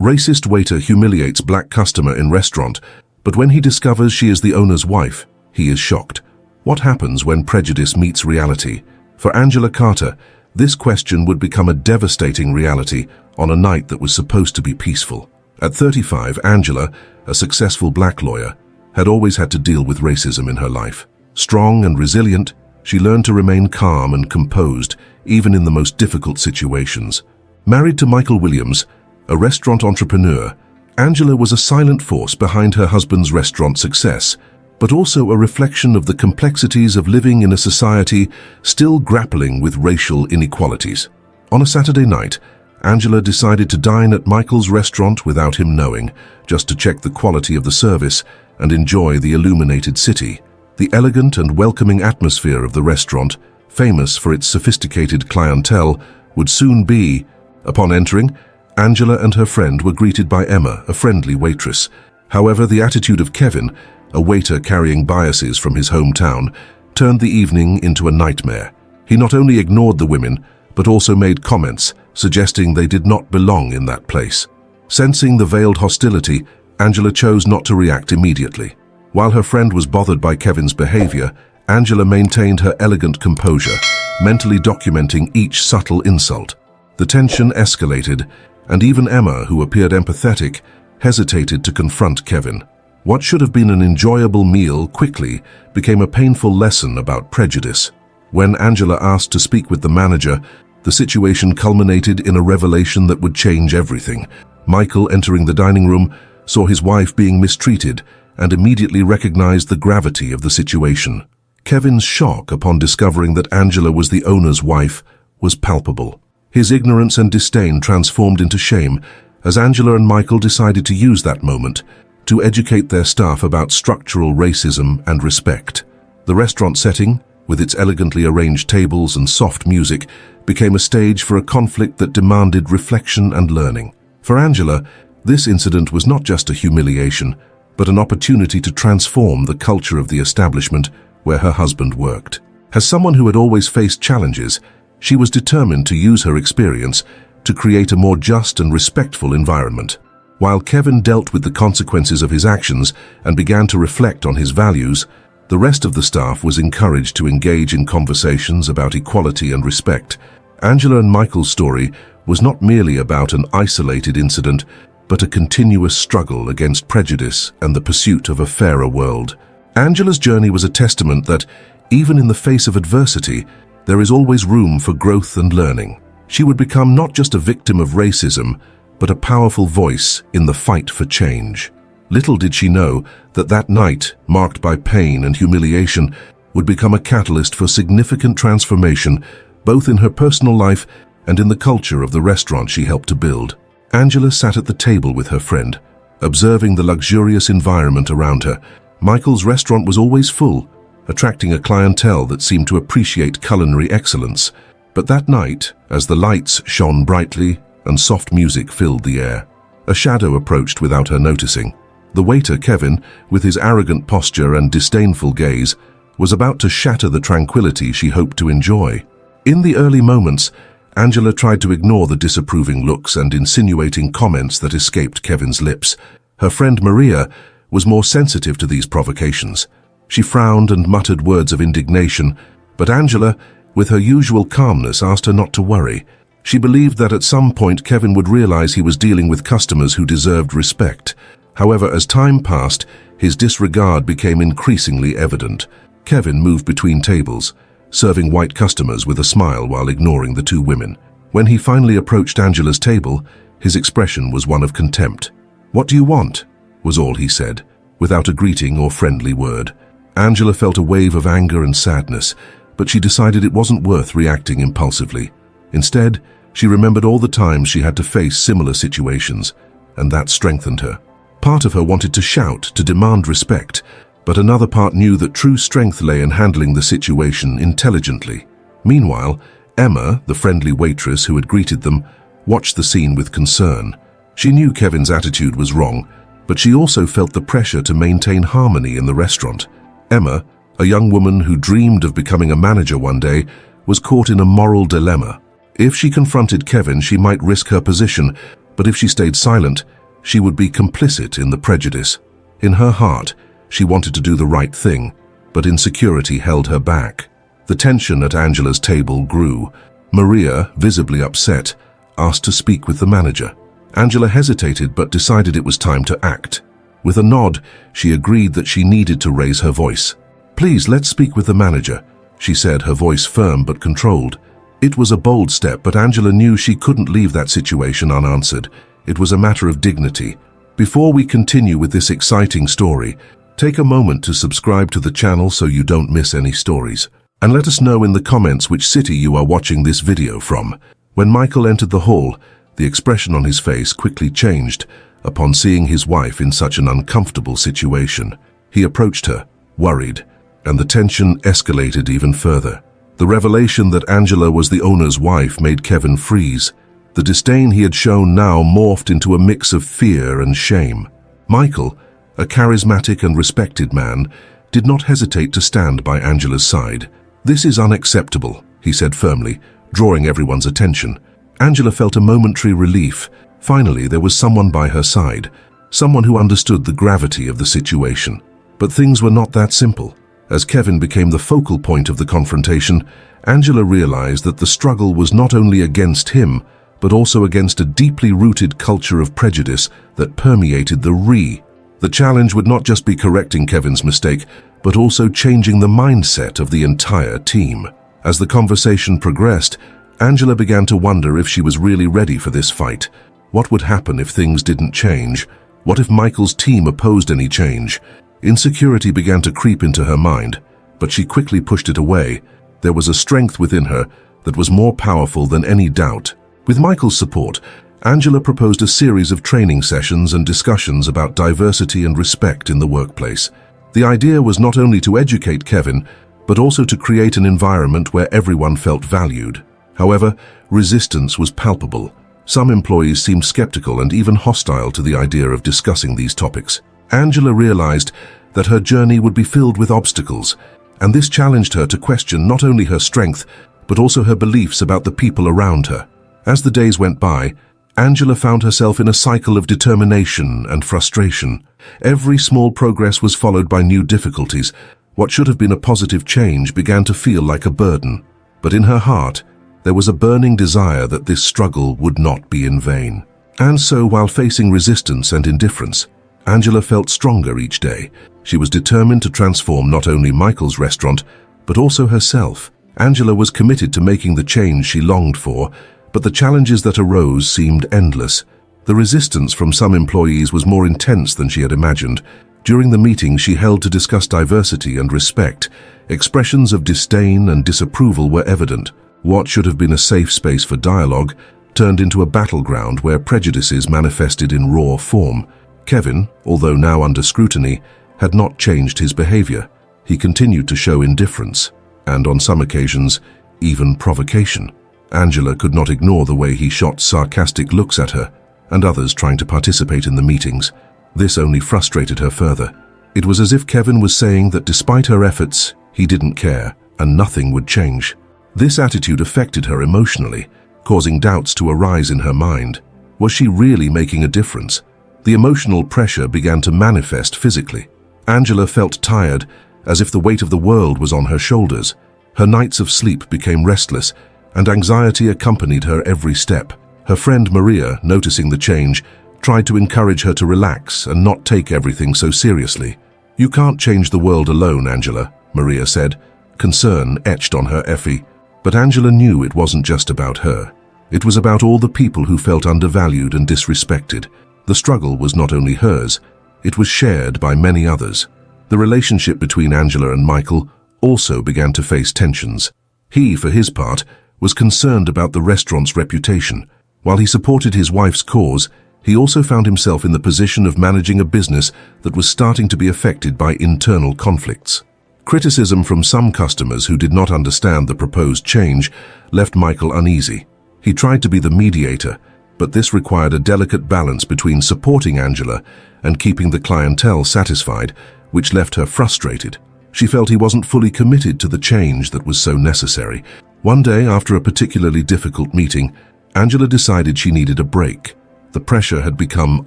Racist waiter humiliates black customer in restaurant, but when he discovers she is the owner's wife, he is shocked. What happens when prejudice meets reality? For Angela Carter, this question would become a devastating reality on a night that was supposed to be peaceful. At 35, Angela, a successful black lawyer, had always had to deal with racism in her life. Strong and resilient, she learned to remain calm and composed, even in the most difficult situations. Married to Michael Williams, a restaurant entrepreneur, Angela was a silent force behind her husband's restaurant success, but also a reflection of the complexities of living in a society still grappling with racial inequalities. On a Saturday night, Angela decided to dine at Michael's restaurant without him knowing, just to check the quality of the service and enjoy the illuminated city. The elegant and welcoming atmosphere of the restaurant, famous for its sophisticated clientele, would soon be. Upon entering, Angela and her friend were greeted by Emma, a friendly waitress. However, the attitude of Kevin, a waiter carrying biases from his hometown, turned the evening into a nightmare. He not only ignored the women, but also made comments suggesting they did not belong in that place. Sensing the veiled hostility, Angela chose not to react immediately. While her friend was bothered by Kevin's behavior, Angela maintained her elegant composure, mentally documenting each subtle insult. The tension escalated, and even Emma, who appeared empathetic, hesitated to confront Kevin. What should have been an enjoyable meal quickly became a painful lesson about prejudice. When Angela asked to speak with the manager, the situation culminated in a revelation that would change everything. Michael, entering the dining room, saw his wife being mistreated and immediately recognized the gravity of the situation. Kevin's shock upon discovering that Angela was the owner's wife was palpable. His ignorance and disdain transformed into shame as Angela and Michael decided to use that moment to educate their staff about structural racism and respect. The restaurant setting, with its elegantly arranged tables and soft music, became a stage for a conflict that demanded reflection and learning. For Angela, this incident was not just a humiliation, but an opportunity to transform the culture of the establishment where her husband worked. As someone who had always faced challenges, she was determined to use her experience to create a more just and respectful environment. While Kevin dealt with the consequences of his actions and began to reflect on his values, the rest of the staff was encouraged to engage in conversations about equality and respect. Angela and Michael's story was not merely about an isolated incident, but a continuous struggle against prejudice and the pursuit of a fairer world. Angela's journey was a testament that, even in the face of adversity, there is always room for growth and learning. She would become not just a victim of racism, but a powerful voice in the fight for change. Little did she know that that night, marked by pain and humiliation, would become a catalyst for significant transformation, both in her personal life and in the culture of the restaurant she helped to build. Angela sat at the table with her friend, observing the luxurious environment around her. Michael's restaurant was always full, attracting a clientele that seemed to appreciate culinary excellence. But that night, as the lights shone brightly and soft music filled the air, a shadow approached without her noticing. The waiter, Kevin, with his arrogant posture and disdainful gaze, was about to shatter the tranquility she hoped to enjoy. In the early moments, Angela tried to ignore the disapproving looks and insinuating comments that escaped Kevin's lips. Her friend Maria was more sensitive to these provocations. She frowned and muttered words of indignation, but Angela, with her usual calmness, asked her not to worry. She believed that at some point Kevin would realize he was dealing with customers who deserved respect. However, as time passed, his disregard became increasingly evident. Kevin moved between tables, serving white customers with a smile while ignoring the two women. When he finally approached Angela's table, his expression was one of contempt. "What do you want?" was all he said, without a greeting or friendly word. Angela felt a wave of anger and sadness, but she decided it wasn't worth reacting impulsively. Instead, she remembered all the times she had to face similar situations, and that strengthened her. Part of her wanted to shout, to demand respect, but another part knew that true strength lay in handling the situation intelligently. Meanwhile, Emma, the friendly waitress who had greeted them, watched the scene with concern. She knew Kevin's attitude was wrong, but she also felt the pressure to maintain harmony in the restaurant. Emma, a young woman who dreamed of becoming a manager one day, was caught in a moral dilemma. If she confronted Kevin, she might risk her position, But if she stayed silent, she would be complicit in the prejudice. In her heart, she wanted to do the right thing, but insecurity held her back. The tension at Angela's table grew. Maria, visibly upset, asked to speak with the manager. Angela hesitated but decided it was time to act. With a nod, she agreed that she needed to raise her voice. "Please, let's speak with the manager," she said, her voice firm but controlled. It was a bold step, but Angela knew she couldn't leave that situation unanswered. It was a matter of dignity. Before we continue with this exciting story, take a moment to subscribe to the channel so you don't miss any stories. And let us know in the comments which city you are watching this video from. When Michael entered the hall, the expression on his face quickly changed upon seeing his wife in such an uncomfortable situation. He approached her, worried, and the tension escalated even further. The revelation that Angela was the owner's wife made Kevin freeze. The disdain he had shown now morphed into a mix of fear and shame. Michael, a charismatic and respected man, did not hesitate to stand by Angela's side. "This is unacceptable," he said firmly, drawing everyone's attention. Angela felt a momentary relief. Finally, there was someone by her side, someone who understood the gravity of the situation. But things were not that simple. As Kevin became the focal point of the confrontation, Angela realized that the struggle was not only against him, but also against a deeply rooted culture of prejudice that permeated The challenge would not just be correcting Kevin's mistake, but also changing the mindset of the entire team. As the conversation progressed, Angela began to wonder if she was really ready for this fight. What would happen if things didn't change? What if Michael's team opposed any change? Insecurity began to creep into her mind, but she quickly pushed it away. There was a strength within her that was more powerful than any doubt. With Michael's support, Angela proposed a series of training sessions and discussions about diversity and respect in the workplace. The idea was not only to educate Kevin, but also to create an environment where everyone felt valued. However, resistance was palpable. Some employees seemed skeptical and even hostile to the idea of discussing these topics. Angela realized that her journey would be filled with obstacles, and this challenged her to question not only her strength, but also her beliefs about the people around her. As the days went by, Angela found herself in a cycle of determination and frustration. Every small progress was followed by new difficulties. What should have been a positive change began to feel like a burden. But in her heart, there was a burning desire that this struggle would not be in vain. And so, while facing resistance and indifference, Angela felt stronger each day. She was determined to transform not only Michael's restaurant, but also herself. Angela was committed to making the change she longed for, but the challenges that arose seemed endless. The resistance from some employees was more intense than she had imagined. During the meeting she held to discuss diversity and respect, expressions of disdain and disapproval were evident. What should have been a safe space for dialogue turned into a battleground where prejudices manifested in raw form. Kevin, although now under scrutiny, had not changed his behavior. He continued to show indifference, and on some occasions, even provocation. Angela could not ignore the way he shot sarcastic looks at her, and others trying to participate in the meetings. This only frustrated her further. It was as if Kevin was saying that despite her efforts, he didn't care, and nothing would change. This attitude affected her emotionally, causing doubts to arise in her mind. Was she really making a difference? The emotional pressure began to manifest physically. Angela felt tired, as if the weight of the world was on her shoulders. Her nights of sleep became restless, and anxiety accompanied her every step. Her friend Maria, noticing the change, tried to encourage her to relax and not take everything so seriously. "You can't change the world alone, Angela," Maria said, concern etched on her effie. But Angela knew it wasn't just about her. It was about all the people who felt undervalued and disrespected. The struggle was not only hers, it was shared by many others. The relationship between Angela and Michael also began to face tensions. He, for his part, was concerned about the restaurant's reputation. While he supported his wife's cause, he also found himself in the position of managing a business that was starting to be affected by internal conflicts. Criticism from some customers who did not understand the proposed change left Michael uneasy. He tried to be the mediator, but this required a delicate balance between supporting Angela and keeping the clientele satisfied, which left her frustrated. She felt he wasn't fully committed to the change that was so necessary. One day, after a particularly difficult meeting, Angela decided she needed a break. The pressure had become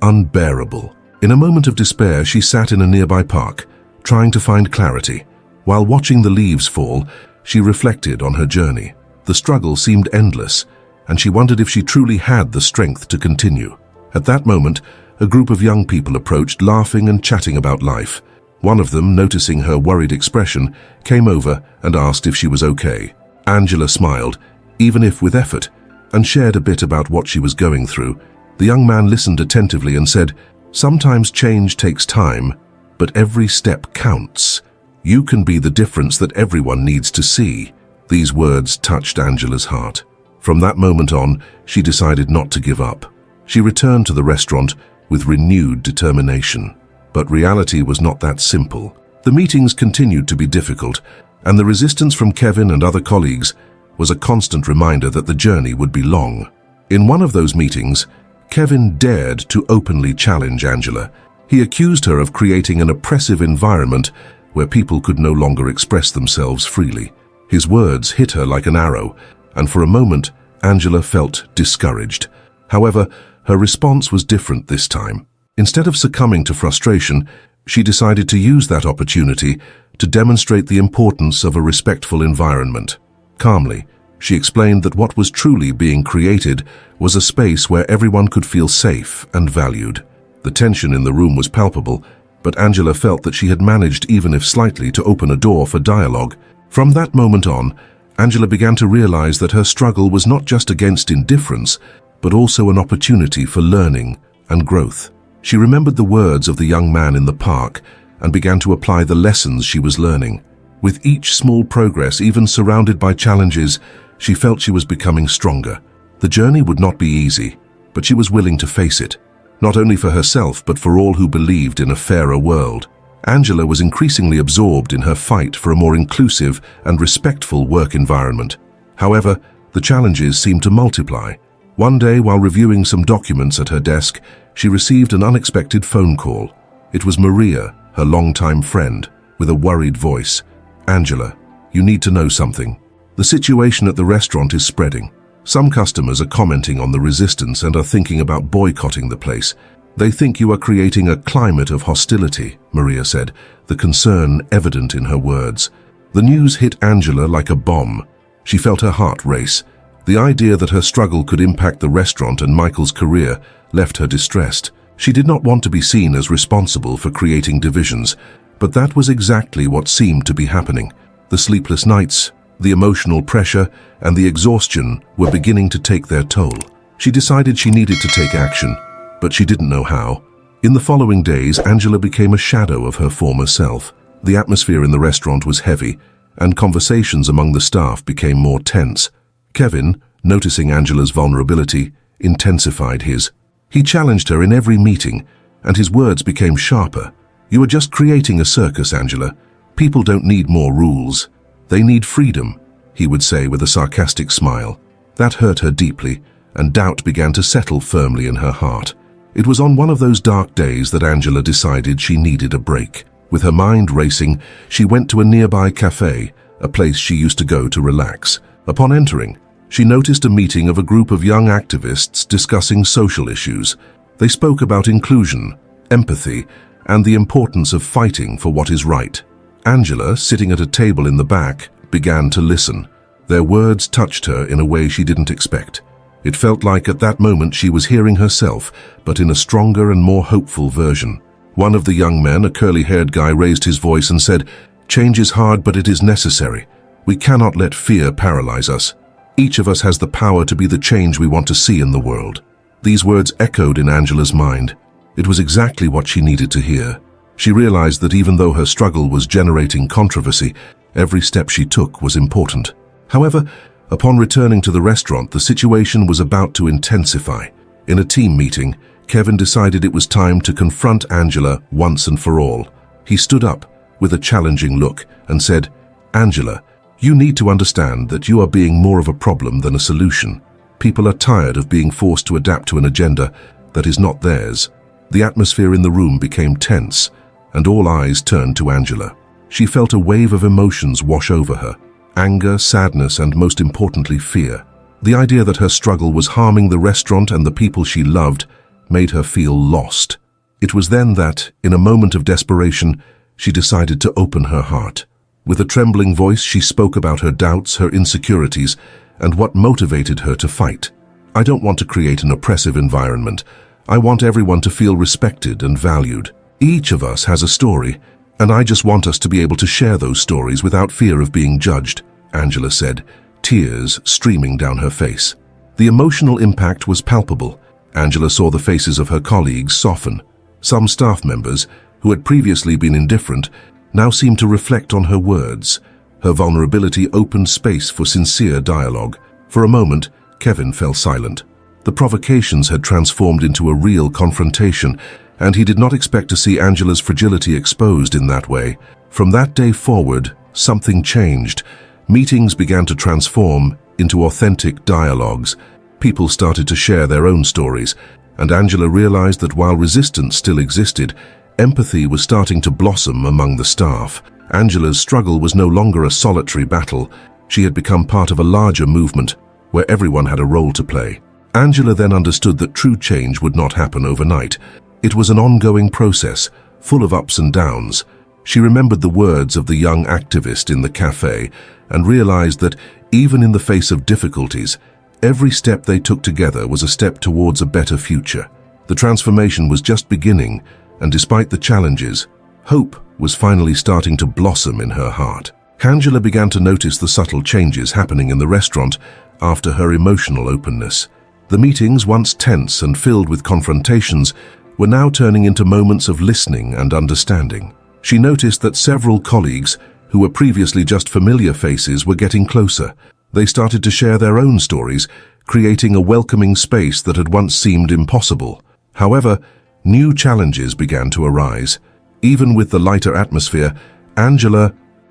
unbearable. In a moment of despair, she sat in a nearby park, trying to find clarity. While watching the leaves fall, she reflected on her journey. The struggle seemed endless, and she wondered if she truly had the strength to continue. At that moment, a group of young people approached, laughing and chatting about life. One of them, noticing her worried expression, came over and asked if she was okay. Angela smiled, even if with effort, and shared a bit about what she was going through. The young man listened attentively and said, "Sometimes change takes time, but every step counts. You can be the difference that everyone needs to see." These words touched Angela's heart. From that moment on, she decided not to give up. She returned to the restaurant with renewed determination. But reality was not that simple. The meetings continued to be difficult, and the resistance from Kevin and other colleagues was a constant reminder that the journey would be long. In one of those meetings, Kevin dared to openly challenge Angela. He accused her of creating an oppressive environment where people could no longer express themselves freely. His words hit her like an arrow, and for a moment, Angela felt discouraged. However, her response was different this time. Instead of succumbing to frustration, she decided to use that opportunity to demonstrate the importance of a respectful environment. Calmly, she explained that what was truly being created was a space where everyone could feel safe and valued. The tension in the room was palpable, but Angela felt that she had managed, even if slightly, to open a door for dialogue. From that moment on, Angela began to realize that her struggle was not just against indifference, but also an opportunity for learning and growth. She remembered the words of the young man in the park and began to apply the lessons she was learning. With each small progress, even surrounded by challenges, she felt she was becoming stronger. The journey would not be easy, but she was willing to face it, not only for herself but for all who believed in a fairer world. Angela was increasingly absorbed in her fight for a more inclusive and respectful work environment. However, the challenges seemed to multiply. One day, while reviewing some documents at her desk, she received an unexpected phone call. It was Maria, her longtime friend, with a worried voice. "Angela, you need to know something. The situation at the restaurant is spreading. Some customers are commenting on the resistance and are thinking about boycotting the place. They think you are creating a climate of hostility," Maria said, the concern evident in her words. The news hit Angela like a bomb. She felt her heart race. The idea that her struggle could impact the restaurant and Michael's career left her distressed. She did not want to be seen as responsible for creating divisions, but that was exactly what seemed to be happening. The sleepless nights, the emotional pressure, and the exhaustion were beginning to take their toll. She decided she needed to take action, but she didn't know how. In the following days, Angela became a shadow of her former self. The atmosphere in the restaurant was heavy, and conversations among the staff became more tense. Kevin, noticing Angela's vulnerability, intensified his. He challenged her in every meeting, and his words became sharper. "You are just creating a circus, Angela. People don't need more rules. They need freedom," he would say with a sarcastic smile. That hurt her deeply, and doubt began to settle firmly in her heart. It was on one of those dark days that Angela decided she needed a break. With her mind racing, she went to a nearby cafe, a place she used to go to relax. Upon entering, she noticed a meeting of a group of young activists discussing social issues. They spoke about inclusion, empathy, and the importance of fighting for what is right. Angela, sitting at a table in the back, began to listen. Their words touched her in a way she didn't expect. It felt like at that moment she was hearing herself, but in a stronger and more hopeful version. One of the young men, a curly-haired guy, raised his voice and said, "Change is hard, but it is necessary. We cannot let fear paralyze us. Each of us has the power to be the change we want to see in the world." These words echoed in Angela's mind. It was exactly what she needed to hear. She realized that even though her struggle was generating controversy, every step she took was important. However, upon returning to the restaurant, the situation was about to intensify. In a team meeting, Kevin decided it was time to confront Angela once and for all. He stood up with a challenging look and said, "Angela, you need to understand that you are being more of a problem than a solution. People are tired of being forced to adapt to an agenda that is not theirs." The atmosphere in the room became tense, and all eyes turned to Angela. She felt a wave of emotions wash over her: anger, sadness, and most importantly, fear. The idea that her struggle was harming the restaurant and the people she loved made her feel lost. It was then that, in a moment of desperation, she decided to open her heart. With a trembling voice, she spoke about her doubts, her insecurities, and what motivated her to fight. "I don't want to create an oppressive environment. I want everyone to feel respected and valued. Each of us has a story, and I just want us to be able to share those stories without fear of being judged," Angela said, tears streaming down her face. The emotional impact was palpable. Angela saw the faces of her colleagues soften. Some staff members, who had previously been indifferent, now seemed to reflect on her words. Her vulnerability opened space for sincere dialogue. For a moment, Kevin fell silent. The provocations had transformed into a real confrontation, and he did not expect to see Angela's fragility exposed in that way. From that day forward, something changed. Meetings began to transform into authentic dialogues. People started to share their own stories, and Angela realized that while resistance still existed, empathy was starting to blossom among the staff. Angela's struggle was no longer a solitary battle. She had become part of a larger movement, where everyone had a role to play. Angela then understood that true change would not happen overnight. It was an ongoing process, full of ups and downs. She remembered the words of the young activist in the cafe and realized that, even in the face of difficulties, every step they took together was a step towards a better future. The transformation was just beginning, and despite the challenges, hope was finally starting to blossom in her heart. Angela began to notice the subtle changes happening in the restaurant after her emotional openness. The meetings, once tense and filled with confrontations, were now turning into moments of listening and understanding. She noticed that several colleagues, who were previously just familiar faces, were getting closer. They started to share their own stories, creating a welcoming space that had once seemed impossible. However, new challenges began to arise. Even with the lighter atmosphere,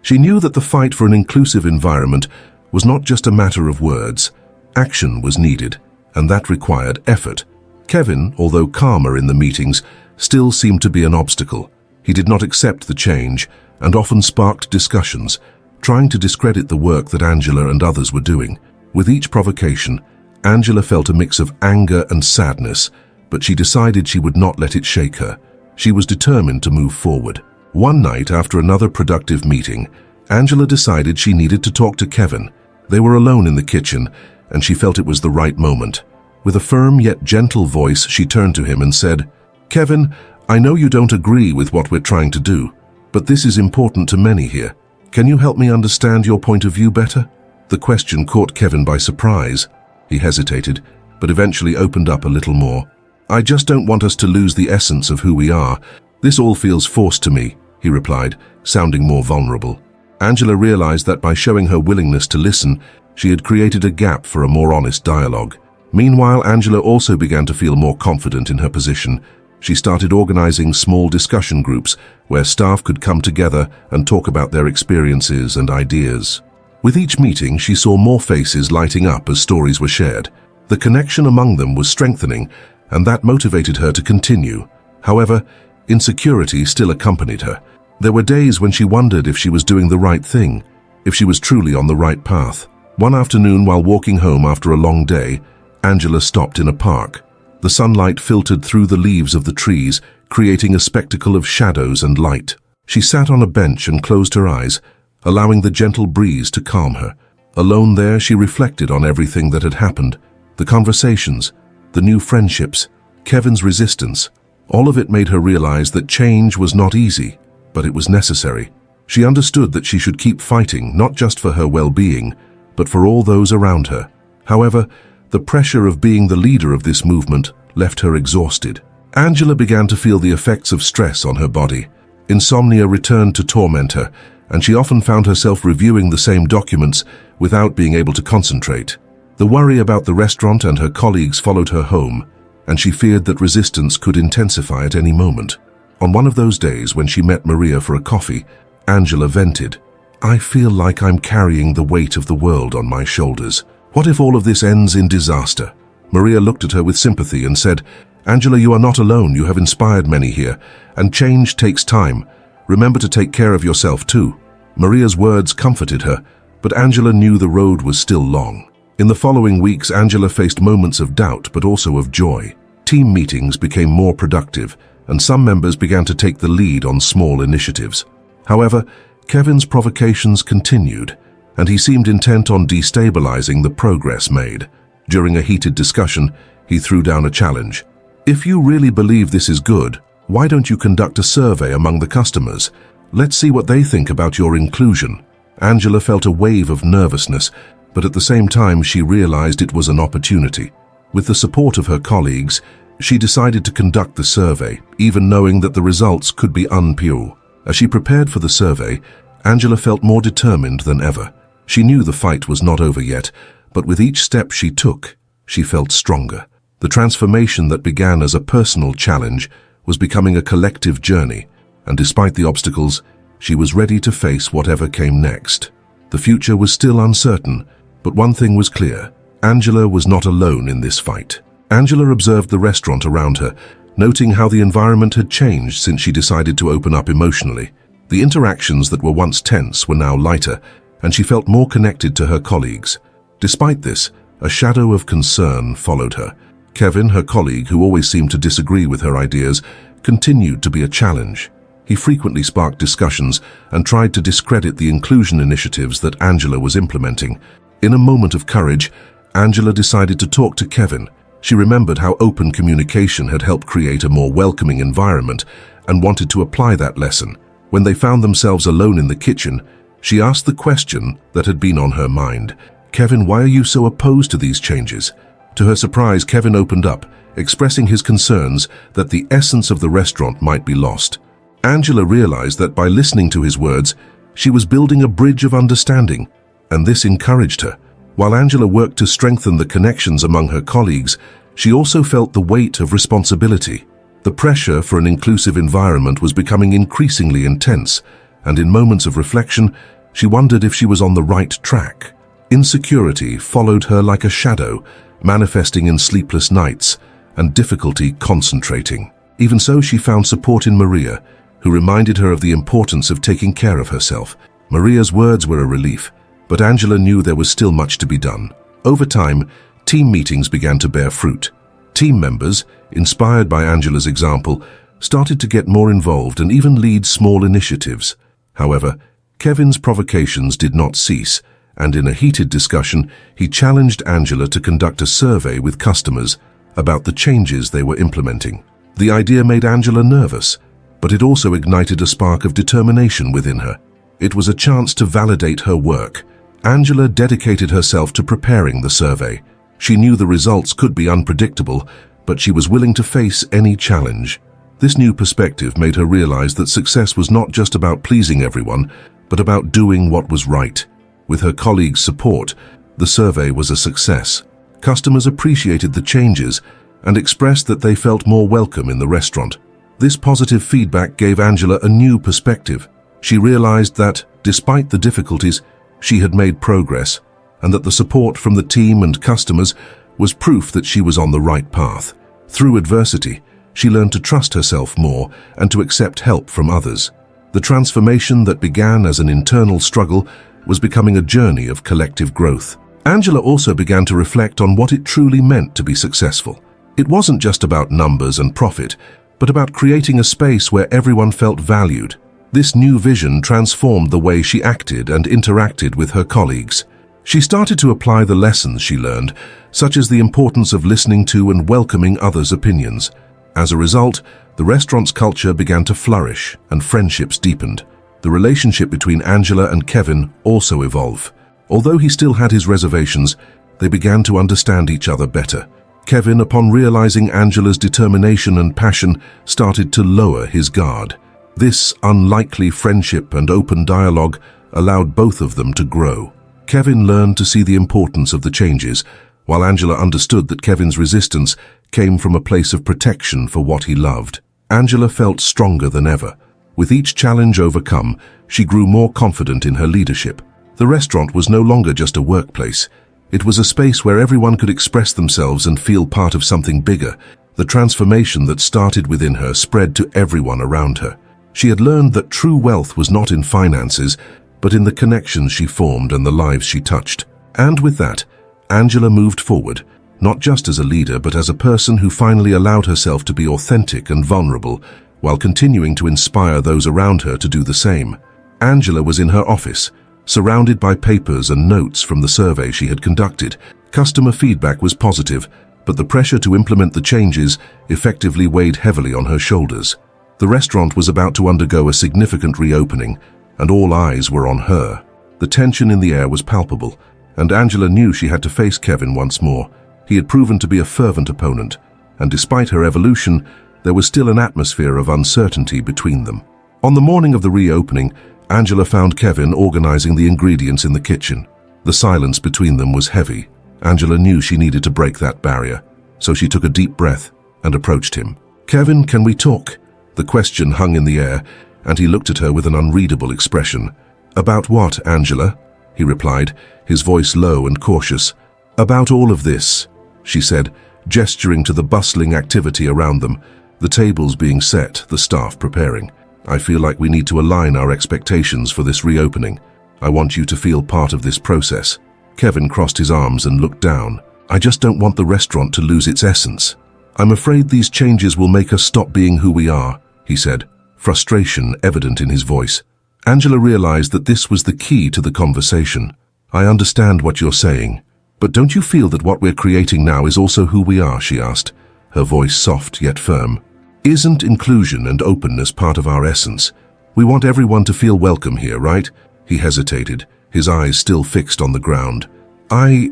she knew that the fight for an inclusive environment was not just a matter of words. Action was needed, and that required effort. Kevin, although calmer in the meetings, still seemed to be an obstacle. He did not accept the change and often sparked discussions, trying to discredit the work that Angela and others were doing. With each provocation, Angela felt a mix of anger and sadness, but she decided she would not let it shake her. She was determined to move forward. One night, after another productive meeting, Angela decided she needed to talk to Kevin. They were alone in the kitchen, and she felt it was the right moment. With a firm yet gentle voice, she turned to him and said, "Kevin, I know you don't agree with what we're trying to do, but this is important to many here. Can you help me understand your point of view better?" The question caught Kevin by surprise. He hesitated, but eventually opened up a little more. "I just don't want us to lose the essence of who we are. This all feels forced to me," he replied, sounding more vulnerable. Angela realized that by showing her willingness to listen, she had created a gap for a more honest dialogue. Meanwhile, Angela also began to feel more confident in her position. She started organizing small discussion groups where staff could come together and talk about their experiences and ideas. With each meeting, she saw more faces lighting up as stories were shared. The connection among them was strengthening, and that motivated her to continue. However, insecurity still accompanied her. There were days when she wondered if she was doing the right thing, if she was truly on the right path. One afternoon, while walking home after a long day, Angela stopped in a park. The sunlight filtered through the leaves of the trees, creating a spectacle of shadows and light. She sat on a bench and closed her eyes, allowing the gentle breeze to calm her. Alone there, she reflected on everything that had happened, the conversations, the new friendships, Kevin's resistance. All of it made her realize that change was not easy, but it was necessary. She understood that she should keep fighting, not just for her well-being, but for all those around her. However, the pressure of being the leader of this movement left her exhausted. Angela began to feel the effects of stress on her body. Insomnia returned to torment her, and she often found herself reviewing the same documents without being able to concentrate. The worry about the restaurant and her colleagues followed her home, and she feared that resistance could intensify at any moment. On one of those days when she met Maria for a coffee, Angela vented, "I feel like I'm carrying the weight of the world on my shoulders. What if all of this ends in disaster?" Maria looked at her with sympathy and said, "Angela, you are not alone. You have inspired many here, and change takes time. Remember to take care of yourself too." Maria's words comforted her, but Angela knew the road was still long. In the following weeks, Angela faced moments of doubt but also of joy. Team meetings became more productive, and some members began to take the lead on small initiatives. However, Kevin's provocations continued, and he seemed intent on destabilizing the progress made. During a heated discussion, he threw down a challenge. "If you really believe this is good, why don't you conduct a survey among the customers? Let's see what they think about your inclusion." Angela felt a wave of nervousness, but at the same time she realized it was an opportunity. With the support of her colleagues, she decided to conduct the survey, even knowing that the results could be unpure. As she prepared for the survey, Angela felt more determined than ever. She knew the fight was not over yet, but with each step she took, she felt stronger. The transformation that began as a personal challenge was becoming a collective journey, and despite the obstacles, she was ready to face whatever came next. The future was still uncertain, but one thing was clear: Angela was not alone in this fight. Angela observed the restaurant around her, noting how the environment had changed since she decided to open up emotionally. The interactions that were once tense were now lighter, and she felt more connected to her colleagues. Despite this, a shadow of concern followed her. Kevin, her colleague, who always seemed to disagree with her ideas, continued to be a challenge. He frequently sparked discussions and tried to discredit the inclusion initiatives that Angela was implementing. In a moment of courage, Angela decided to talk to Kevin. She remembered how open communication had helped create a more welcoming environment and wanted to apply that lesson. When they found themselves alone in the kitchen, she asked the question that had been on her mind. "Kevin, why are you so opposed to these changes?" To her surprise, Kevin opened up, expressing his concerns that the essence of the restaurant might be lost. Angela realized that by listening to his words, she was building a bridge of understanding, and this encouraged her. While Angela worked to strengthen the connections among her colleagues, she also felt the weight of responsibility. The pressure for an inclusive environment was becoming increasingly intense, and in moments of reflection, she wondered if she was on the right track. Insecurity followed her like a shadow, manifesting in sleepless nights and difficulty concentrating. Even so, she found support in Maria, who reminded her of the importance of taking care of herself. Maria's words were a relief, but Angela knew there was still much to be done. Over time, team meetings began to bear fruit. Team members, inspired by Angela's example, started to get more involved and even lead small initiatives. However, Kevin's provocations did not cease, and in a heated discussion, he challenged Angela to conduct a survey with customers about the changes they were implementing. The idea made Angela nervous, but it also ignited a spark of determination within her. It was a chance to validate her work. Angela dedicated herself to preparing the survey. She knew the results could be unpredictable, but she was willing to face any challenge. This new perspective made her realize that success was not just about pleasing everyone, but about doing what was right. With her colleagues' support, the survey was a success. Customers appreciated the changes and expressed that they felt more welcome in the restaurant. This positive feedback gave Angela a new perspective. She realized that, despite the difficulties, she had made progress, and that the support from the team and customers was proof that she was on the right path. Through adversity, she learned to trust herself more and to accept help from others. The transformation that began as an internal struggle was becoming a journey of collective growth. Angela also began to reflect on what it truly meant to be successful. It wasn't just about numbers and profit, but about creating a space where everyone felt valued. This new vision transformed the way she acted and interacted with her colleagues. She started to apply the lessons she learned, such as the importance of listening to and welcoming others' opinions. As a result, the restaurant's culture began to flourish and friendships deepened. The relationship between Angela and Kevin also evolved. Although he still had his reservations, they began to understand each other better. Kevin, upon realizing Angela's determination and passion, started to lower his guard. This unlikely friendship and open dialogue allowed both of them to grow. Kevin learned to see the importance of the changes, while Angela understood that Kevin's resistance came from a place of protection for what he loved. Angela felt stronger than ever. With each challenge overcome, she grew more confident in her leadership. The restaurant was no longer just a workplace. It was a space where everyone could express themselves and feel part of something bigger. The transformation that started within her spread to everyone around her. She had learned that true wealth was not in finances, but in the connections she formed and the lives she touched. And with that, Angela moved forward, not just as a leader but as a person who finally allowed herself to be authentic and vulnerable while continuing to inspire those around her to do the same. Angela was in her office, surrounded by papers and notes from the survey she had conducted. Customer feedback was positive, but the pressure to implement the changes effectively weighed heavily on her shoulders. The restaurant was about to undergo a significant reopening, and all eyes were on her. The tension in the air was palpable, and Angela knew she had to face Kevin once more. He had proven to be a fervent opponent, and despite her evolution, there was still an atmosphere of uncertainty between them. On the morning of the reopening, Angela found Kevin organizing the ingredients in the kitchen. The silence between them was heavy. Angela knew she needed to break that barrier, so she took a deep breath and approached him. "Kevin, can we talk?" The question hung in the air, and he looked at her with an unreadable expression. "About what, Angela?" he replied, his voice low and cautious. "About all of this," she said, gesturing to the bustling activity around them, the tables being set, the staff preparing. "I feel like we need to align our expectations for this reopening. I want you to feel part of this process." Kevin crossed his arms and looked down. "I just don't want the restaurant to lose its essence. I'm afraid these changes will make us stop being who we are," he said, frustration evident in his voice. Angela realized that this was the key to the conversation. "I understand what you're saying, but don't you feel that what we're creating now is also who we are?" she asked, her voice soft yet firm. "Isn't inclusion and openness part of our essence? We want everyone to feel welcome here, right?" He hesitated, his eyes still fixed on the ground. I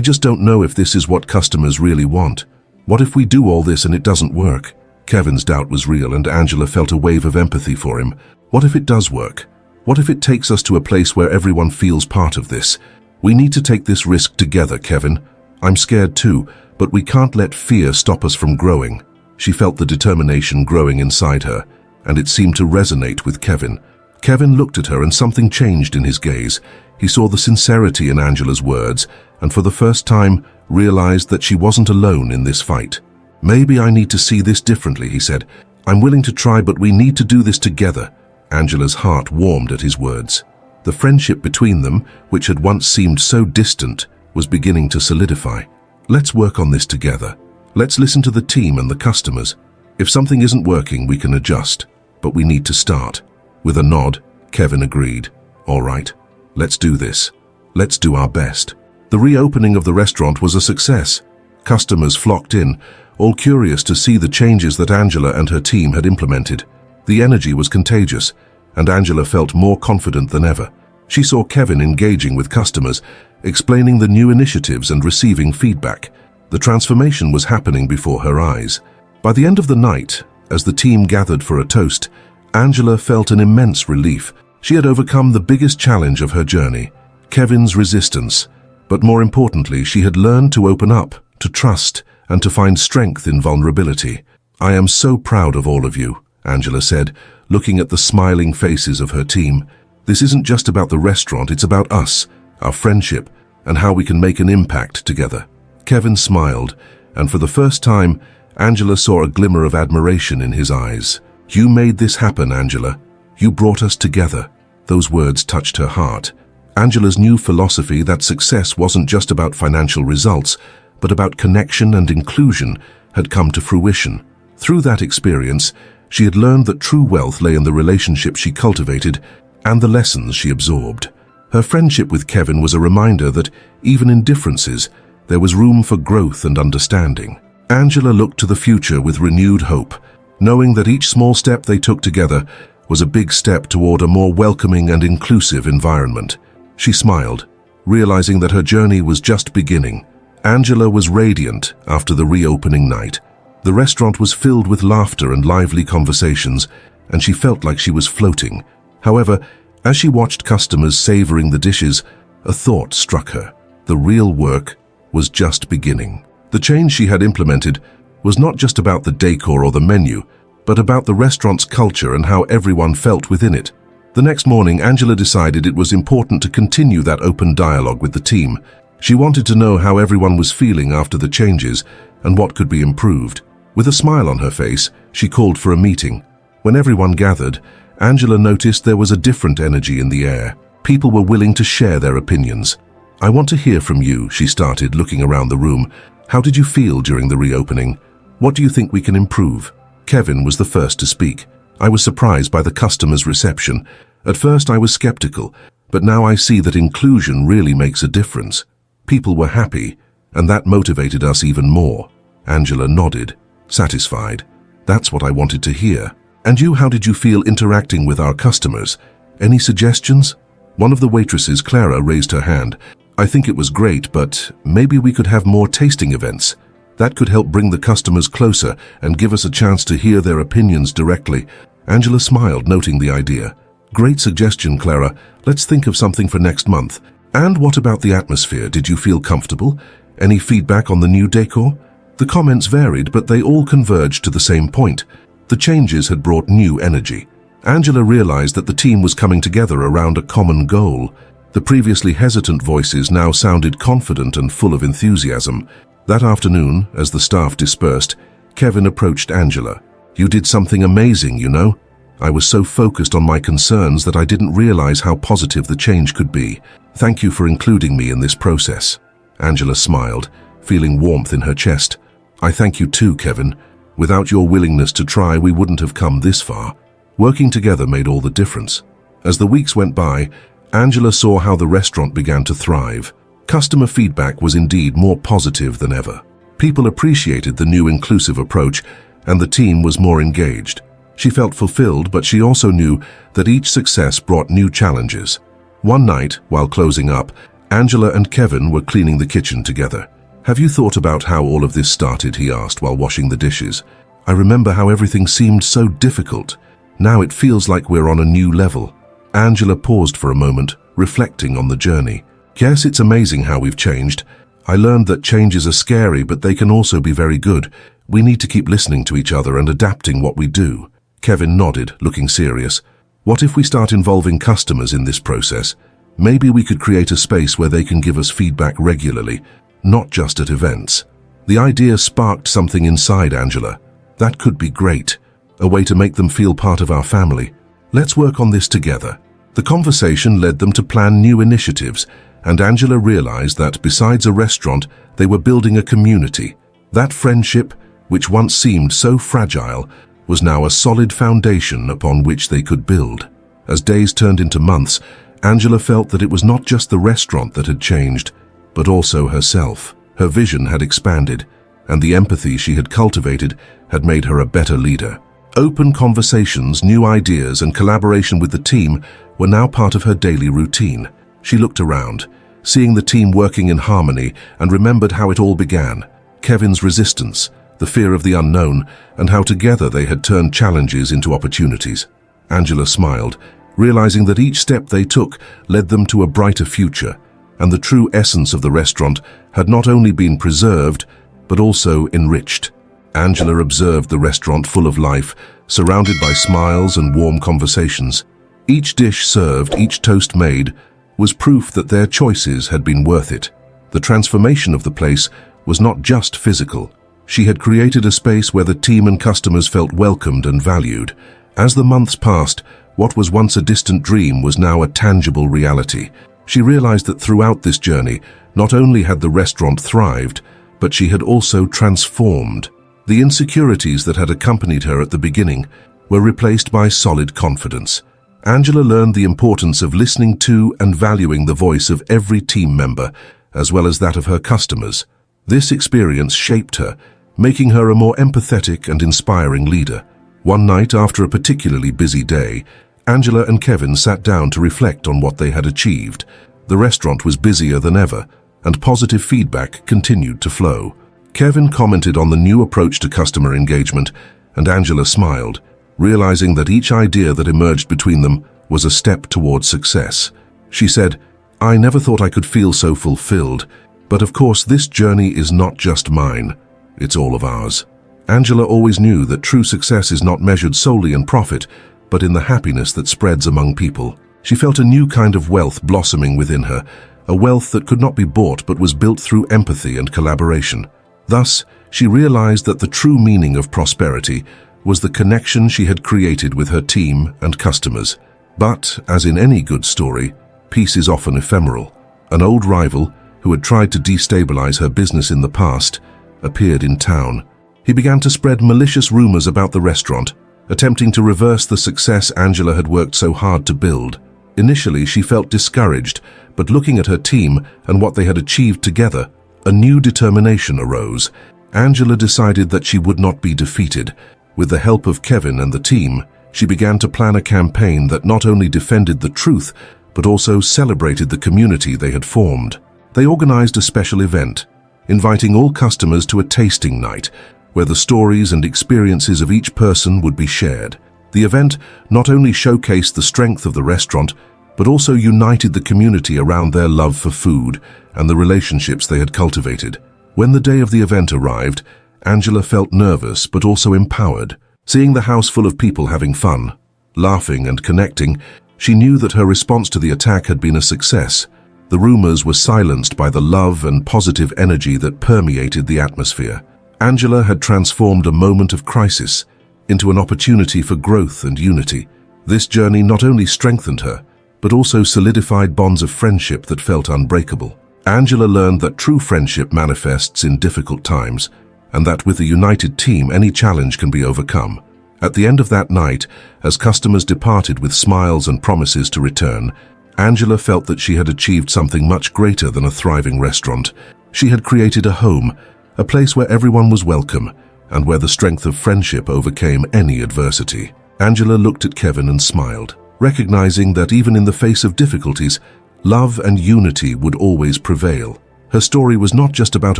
just don't know if this is what customers really want. What if we do all this and it doesn't work?" Kevin's doubt was real, and Angela felt a wave of empathy for him. What if it does work? What if it takes us to a place where everyone feels part of this? "We need to take this risk together, Kevin. I'm scared too, but we can't let fear stop us from growing." She felt the determination growing inside her, and it seemed to resonate with Kevin. Kevin looked at her and something changed in his gaze. He saw the sincerity in Angela's words, and for the first time realized that she wasn't alone in this fight. "Maybe I need to see this differently," he said. "I'm willing to try, but we need to do this together." Angela's heart warmed at his words. The friendship between them, which had once seemed so distant, was beginning to solidify. "Let's work on this together. Let's listen to the team and the customers. If something isn't working, we can adjust, but we need to start." With a nod, Kevin agreed. "All right, let's do this. Let's do our best." The reopening of the restaurant was a success. Customers flocked in, all curious to see the changes that Angela and her team had implemented. The energy was contagious, and Angela felt more confident than ever. She saw Kevin engaging with customers, explaining the new initiatives and receiving feedback. The transformation was happening before her eyes. By the end of the night, as the team gathered for a toast, Angela felt an immense relief. She had overcome the biggest challenge of her journey, Kevin's resistance. But more importantly, she had learned to open up, to trust, and to find strength in vulnerability. "I am so proud of all of you," Angela said, looking at the smiling faces of her team. "This isn't just about the restaurant, it's about us, our friendship, and how we can make an impact together." Kevin smiled, and for the first time, Angela saw a glimmer of admiration in his eyes. "You made this happen, Angela. You brought us together." Those words touched her heart. Angela's new philosophy that success wasn't just about financial results, but about connection and inclusion had come to fruition. Through that experience, she had learned that true wealth lay in the relationships she cultivated and the lessons she absorbed. Her friendship with Kevin was a reminder that, even in differences, there was room for growth and understanding. Angela looked to the future with renewed hope, knowing that each small step they took together was a big step toward a more welcoming and inclusive environment. She smiled, realizing that her journey was just beginning. Angela was radiant after the reopening night. The restaurant was filled with laughter and lively conversations, and she felt like she was floating. However, as she watched customers savoring the dishes, a thought struck her. The real work was just beginning. The change she had implemented was not just about the decor or the menu, but about the restaurant's culture and how everyone felt within it. The next morning, Angela decided it was important to continue that open dialogue with the team. She wanted to know how everyone was feeling after the changes and what could be improved. With a smile on her face, she called for a meeting. When everyone gathered, Angela noticed there was a different energy in the air. People were willing to share their opinions. "I want to hear from you," she started, looking around the room. How did you feel during the reopening? What do you think we can improve? Kevin was the first to speak. I was surprised by the customers' reception. At first I was skeptical, but now I see that inclusion really makes a difference. People were happy, and that motivated us even more. Angela nodded, satisfied. That's what I wanted to hear. And you, how did you feel interacting with our customers? Any suggestions? One of the waitresses, Clara, raised her hand. I think it was great, but maybe we could have more tasting events. That could help bring the customers closer and give us a chance to hear their opinions directly. Angela smiled, noting the idea. Great suggestion, Clara. Let's think of something for next month. And what about the atmosphere? Did you feel comfortable? Any feedback on the new decor? The comments varied, but they all converged to the same point. The changes had brought new energy. Angela realized that the team was coming together around a common goal. The previously hesitant voices now sounded confident and full of enthusiasm. That afternoon, as the staff dispersed, Kevin approached Angela. You did something amazing, you know. I was so focused on my concerns that I didn't realize how positive the change could be. Thank you for including me in this process. Angela smiled, feeling warmth in her chest. I thank you too, Kevin. Without your willingness to try, we wouldn't have come this far. Working together made all the difference. As the weeks went by, Angela saw how the restaurant began to thrive. Customer feedback was indeed more positive than ever. People appreciated the new inclusive approach, and the team was more engaged. She felt fulfilled, but she also knew that each success brought new challenges. One night, while closing up, Angela and Kevin were cleaning the kitchen together. Have you thought about how all of this started? He asked while washing the dishes. I remember how everything seemed so difficult. Now it feels like we're on a new level. Angela paused for a moment, reflecting on the journey. Yes, it's amazing how we've changed. I learned that changes are scary, but they can also be very good. We need to keep listening to each other and adapting what we do. Kevin nodded, looking serious. What if we start involving customers in this process? Maybe we could create a space where they can give us feedback regularly, not just at events. The idea sparked something inside Angela. That could be great. A way to make them feel part of our family. Let's work on this together. The conversation led them to plan new initiatives, and Angela realized that besides a restaurant, they were building a community. That friendship, which once seemed so fragile, was now a solid foundation upon which they could build. As days turned into months, Angela felt that it was not just the restaurant that had changed, but also herself. Her vision had expanded, and the empathy she had cultivated had made her a better leader. Open conversations, new ideas, and collaboration with the team were now part of her daily routine. She looked around, seeing the team working in harmony, and remembered how it all began. Kevin's resistance, the fear of the unknown, and how together they had turned challenges into opportunities. Angela smiled, realizing that each step they took led them to a brighter future, and the true essence of the restaurant had not only been preserved, but also enriched. Angela observed the restaurant full of life, surrounded by smiles and warm conversations. Each dish served, each toast made, was proof that their choices had been worth it. The transformation of the place was not just physical. She had created a space where the team and customers felt welcomed and valued. As the months passed, what was once a distant dream was now a tangible reality. She realized that throughout this journey, not only had the restaurant thrived, but she had also transformed. The insecurities that had accompanied her at the beginning were replaced by solid confidence. Angela learned the importance of listening to and valuing the voice of every team member, as well as that of her customers. This experience shaped her, making her a more empathetic and inspiring leader. One night, after a particularly busy day, Angela and Kevin sat down to reflect on what they had achieved. The restaurant was busier than ever, and positive feedback continued to flow. Kevin commented on the new approach to customer engagement, and Angela smiled, realizing that each idea that emerged between them was a step towards success. She said, I never thought I could feel so fulfilled, but of course this journey is not just mine, it's all of ours. Angela always knew that true success is not measured solely in profit, but in the happiness that spreads among people. She felt a new kind of wealth blossoming within her, a wealth that could not be bought but was built through empathy and collaboration. Thus, she realized that the true meaning of prosperity was the connection she had created with her team and customers. But, as in any good story, peace is often ephemeral. An old rival, who had tried to destabilize her business in the past, appeared in town. He began to spread malicious rumors about the restaurant, attempting to reverse the success Angela had worked so hard to build. Initially, she felt discouraged, but looking at her team and what they had achieved together, a new determination arose. Angela decided that she would not be defeated. With the help of Kevin and the team, she began to plan a campaign that not only defended the truth, but also celebrated the community they had formed. They organized a special event, inviting all customers to a tasting night, where the stories and experiences of each person would be shared. The event not only showcased the strength of the restaurant, but also united the community around their love for food and the relationships they had cultivated. When the day of the event arrived, Angela felt nervous but also empowered. Seeing the house full of people having fun, laughing and connecting, she knew that her response to the attack had been a success. The rumors were silenced by the love and positive energy that permeated the atmosphere. Angela had transformed a moment of crisis into an opportunity for growth and unity. This journey not only strengthened her, but also solidified bonds of friendship that felt unbreakable. Angela learned that true friendship manifests in difficult times, and that with a united team, any challenge can be overcome. At the end of that night, as customers departed with smiles and promises to return, Angela felt that she had achieved something much greater than a thriving restaurant. She had created a home, a place where everyone was welcome, and where the strength of friendship overcame any adversity. Angela looked at Kevin and smiled, recognizing that even in the face of difficulties, love and unity would always prevail. Her story was not just about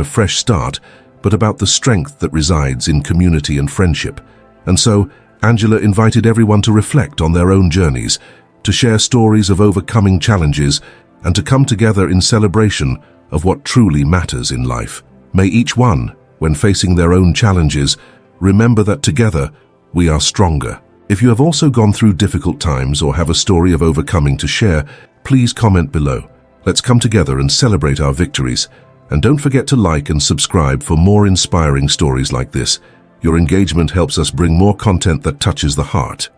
a fresh start, but about the strength that resides in community and friendship. And so, Angela invited everyone to reflect on their own journeys, to share stories of overcoming challenges, and to come together in celebration of what truly matters in life. May each one, when facing their own challenges, remember that together we are stronger. If you have also gone through difficult times or have a story of overcoming to share, please comment below. Let's come together and celebrate our victories. And don't forget to like and subscribe for more inspiring stories like this. Your engagement helps us bring more content that touches the heart.